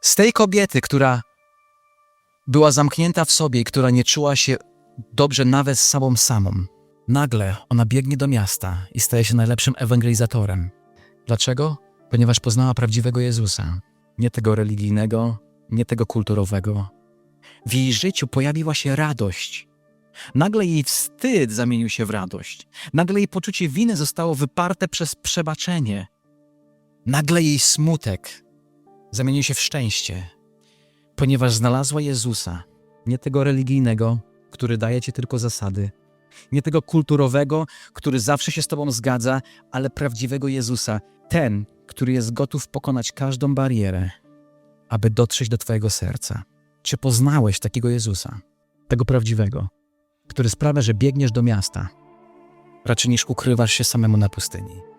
Z tej kobiety, która była zamknięta w sobie i która nie czuła się dobrze nawet z samą, nagle ona biegnie do miasta i staje się najlepszym ewangelizatorem. Dlaczego? Ponieważ poznała prawdziwego Jezusa. Nie tego religijnego, nie tego kulturowego. W jej życiu pojawiła się radość. Nagle jej wstyd zamienił się w radość. Nagle jej poczucie winy zostało wyparte przez przebaczenie. Nagle jej smutek zamienił się w szczęście, ponieważ znalazła Jezusa. Nie tego religijnego, który daje ci tylko zasady. Nie tego kulturowego, który zawsze się z tobą zgadza, ale prawdziwego Jezusa. Ten, który jest gotów pokonać każdą barierę, aby dotrzeć do twojego serca. Czy poznałeś takiego Jezusa? Tego prawdziwego, który sprawia, że biegniesz do miasta, raczej niż ukrywasz się samemu na pustyni.